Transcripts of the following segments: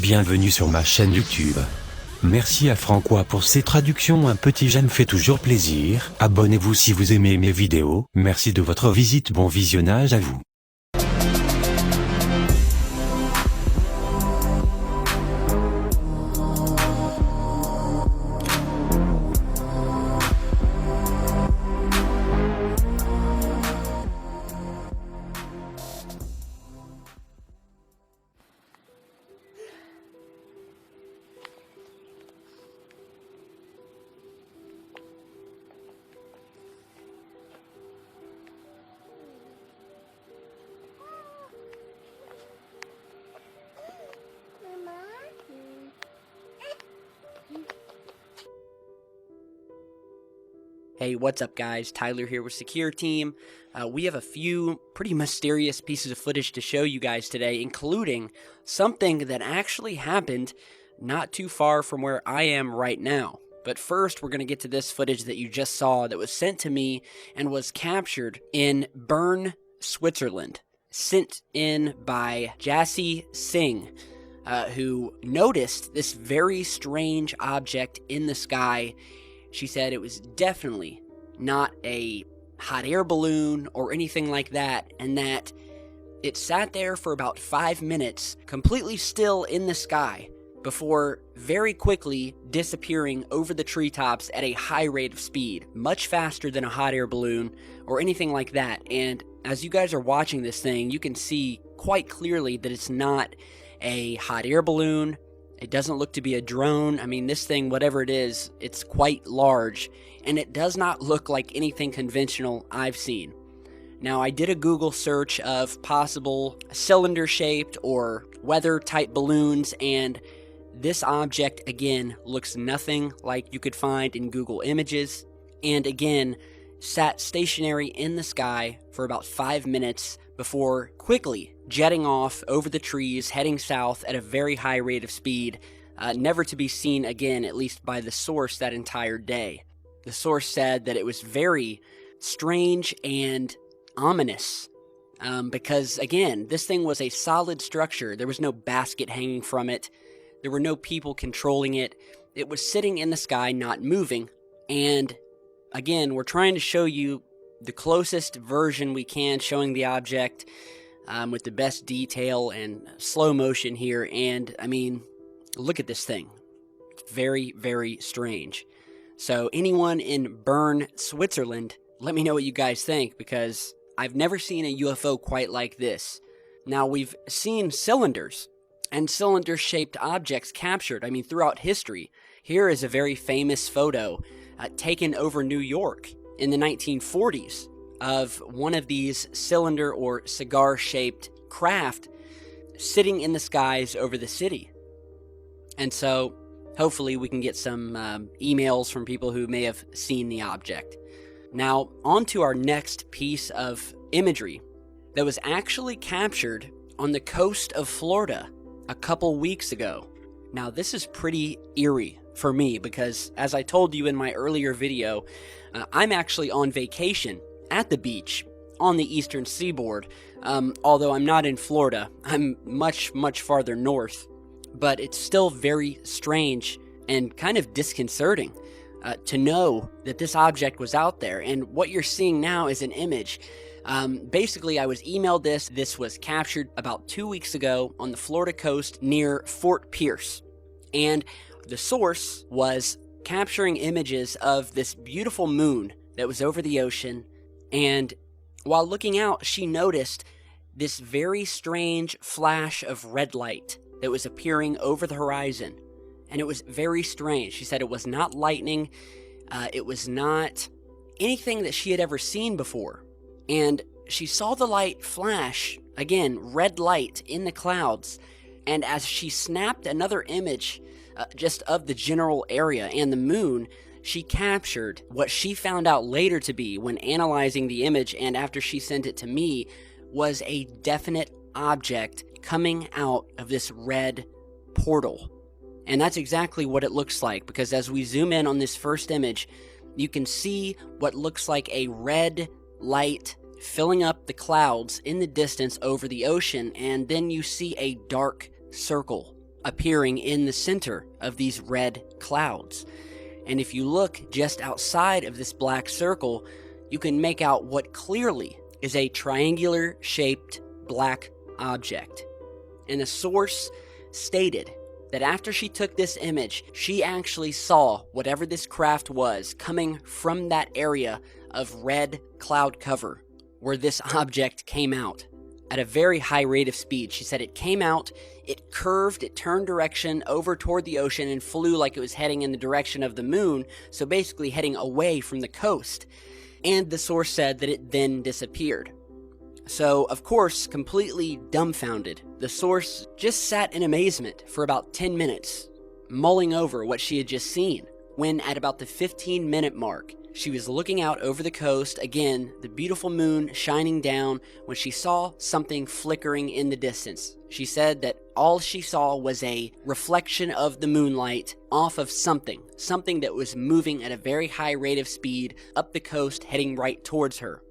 Bienvenue sur ma chaîne YouTube. Merci à François pour ses traductions, un petit j'aime fait toujours plaisir. Abonnez-vous si vous aimez mes vidéos. Merci de votre visite, bon visionnage à vous. Hey, what's up guys? Tyler here with Secure Team. We have a few pretty mysterious pieces of footage to show you guys today, including something that actually happened not too far from where I am right now. But first, we're going to get to this footage that you just saw that was sent to me and was captured in Bern, Switzerland. Sent in by Jassi Singh, who noticed this very strange object in the sky. She said it was definitely not a hot air balloon or anything like that, and that it sat there for about 5 minutes, completely still in the sky, before very quickly disappearing over the treetops at a high rate of speed, much faster than a hot air balloon or anything like that. And as you guys are watching this thing, you can see quite clearly that it's not a hot air balloon. It doesn't look to be a drone. I mean, this thing, whatever it is, it's quite large, and it does not look like anything conventional I've seen. Now, I did a Google search of possible cylinder-shaped or weather-type balloons, and this object, again, looks nothing like you could find in Google Images, and again, sat stationary in the sky for about 5 minutes before quickly jetting off over the trees, heading south at a very high rate of speed, never to be seen again, at least by the source that entire day. The source said that it was very strange and ominous, because, again, this thing was a solid structure. There was no basket hanging from it. There were no people controlling it. It was sitting in the sky, not moving, and, again, we're trying to show you the closest version we can, showing the object with the best detail and slow motion here. And I mean, look at this thing. It's very, very strange. So anyone in Bern, Switzerland, let me know what you guys think, because I've never seen a UFO quite like this. Now, we've seen cylinders and cylinder-shaped objects captured, I mean, throughout history. Here is a very famous photo taken over New York in the 1940s of one of these cylinder or cigar-shaped craft sitting in the skies over the city. And so, hopefully we can get some emails from people who may have seen the object. Now, on to our next piece of imagery that was actually captured on the coast of Florida a couple weeks ago. Now, this is pretty eerie for me because, as I told you in my earlier video, I'm actually on vacation at the beach on the eastern seaboard, although I'm not in Florida. I'm much, much farther north, but it's still very strange and kind of disconcerting to know that this object was out there. And what you're seeing now is an image. Basically, I was emailed this. This was captured about 2 weeks ago on the Florida coast near Fort Pierce. And the source was capturing images of this beautiful moon that was over the ocean. And while looking out, she noticed this very strange flash of red light that was appearing over the horizon. And it was very strange. She said it was not lightning. It was not anything that she had ever seen before. And she saw the light flash, again, red light in the clouds. And as she snapped another image just of the general area and the moon, she captured what she found out later to be, when analyzing the image and after she sent it to me, was a definite object coming out of this red portal. And that's exactly what it looks like, because as we zoom in on this first image, you can see what looks like a red light filling up the clouds in the distance over the ocean, and then you see a dark circle appearing in the center of these red clouds. And if you look just outside of this black circle, you can make out what clearly is a triangular shaped black object. And the source stated that after she took this image, she actually saw whatever this craft was coming from that area of red cloud cover where this object came out at a very high rate of speed. She said it came out, it curved, it turned direction over toward the ocean and flew like it was heading in the direction of the moon, so basically heading away from the coast. And the source said that it then disappeared. So, of course, completely dumbfounded, the source just sat in amazement for about 10 minutes, mulling over what she had just seen, when at about the 15-minute mark, she was looking out over the coast, again, the beautiful moon shining down, when she saw something flickering in the distance. She said that all she saw was a reflection of the moonlight off of something that was moving at a very high rate of speed up the coast, heading right towards her.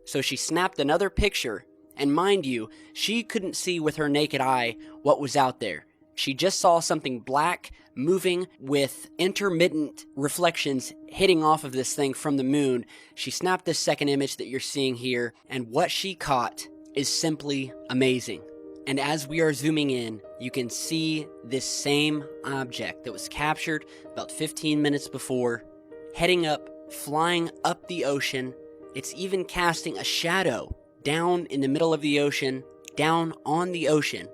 So she snapped another picture, and mind you, she couldn't see with her naked eye what was out there. She just saw something black moving with intermittent reflections hitting off of this thing from the moon. She snapped this second image that you're seeing here, and what she caught is simply amazing. And as we are zooming in, you can see this same object that was captured about 15 minutes before, heading up, flying up the ocean. It's even casting a shadow down in the middle of the ocean, down on the ocean,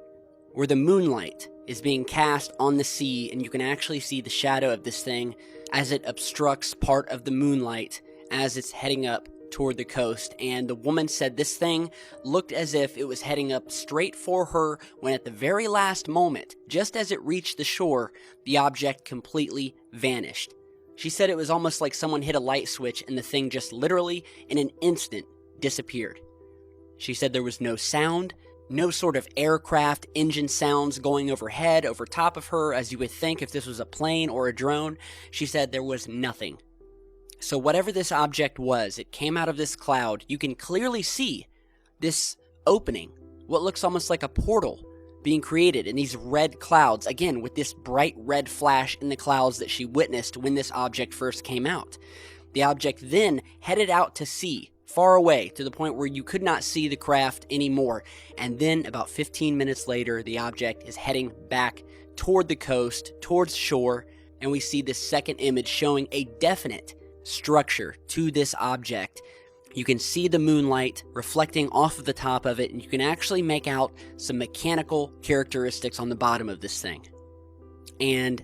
where the moonlight is being cast on the sea, and you can actually see the shadow of this thing as it obstructs part of the moonlight as it's heading up toward the coast. And the woman said this thing looked as if it was heading up straight for her, when at the very last moment, just as it reached the shore, the object completely vanished. She said it was almost like someone hit a light switch and the thing just literally in an instant disappeared. She said there was no sound, no sort of aircraft engine sounds going overhead, over top of her, as you would think if this was a plane or a drone. She said there was nothing. So whatever this object was, it came out of this cloud. You can clearly see this opening, what looks almost like a portal being created in these red clouds, again with this bright red flash in the clouds that she witnessed when this object first came out. The object then headed out to sea, far away, to the point where you could not see the craft anymore. And then about 15 minutes later, the object is heading back toward the coast, towards shore, and we see this second image showing a definite structure to this object. You can see the moonlight reflecting off of the top of it, and you can actually make out some mechanical characteristics on the bottom of this thing. And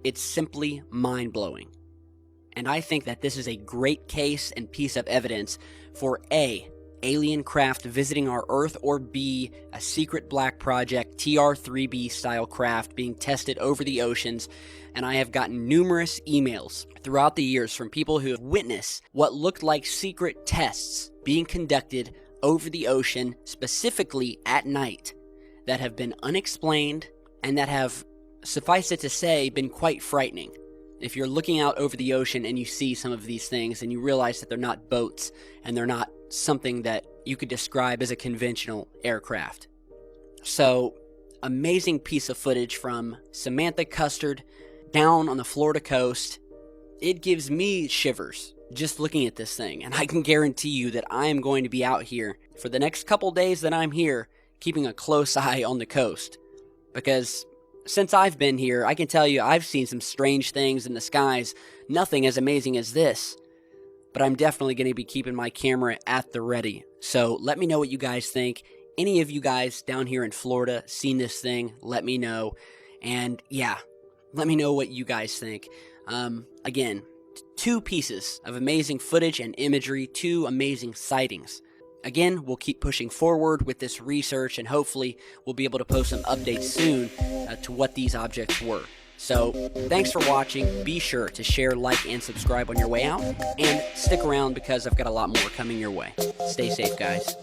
it's simply mind-blowing. And I think that this is a great case and piece of evidence for A, alien craft visiting our Earth, or B, a secret black project TR-3B style craft being tested over the oceans. And I have gotten numerous emails throughout the years from people who have witnessed what looked like secret tests being conducted over the ocean, specifically at night, that have been unexplained and that have, suffice it to say, been quite frightening. If you're looking out over the ocean and you see some of these things and you realize that they're not boats and they're not something that you could describe as a conventional aircraft. So, amazing piece of footage from Samantha Custard down on the Florida coast. It gives me shivers just looking at this thing, and I can guarantee you that I am going to be out here for the next couple days that I'm here, keeping a close eye on the coast, because since I've been here, I can tell you I've seen some strange things in the skies, nothing as amazing as this, but I'm definitely going to be keeping my camera at the ready. So let me know what you guys think. Any of you guys down here in Florida seen this thing, let me know. And yeah, let me know what you guys think. Again, 2 pieces of amazing footage and imagery, 2 amazing sightings. Again, we'll keep pushing forward with this research, and hopefully we'll be able to post some updates soon to what these objects were. So, thanks for watching. Be sure to share, like, and subscribe on your way out, and stick around because I've got a lot more coming your way. Stay safe, guys.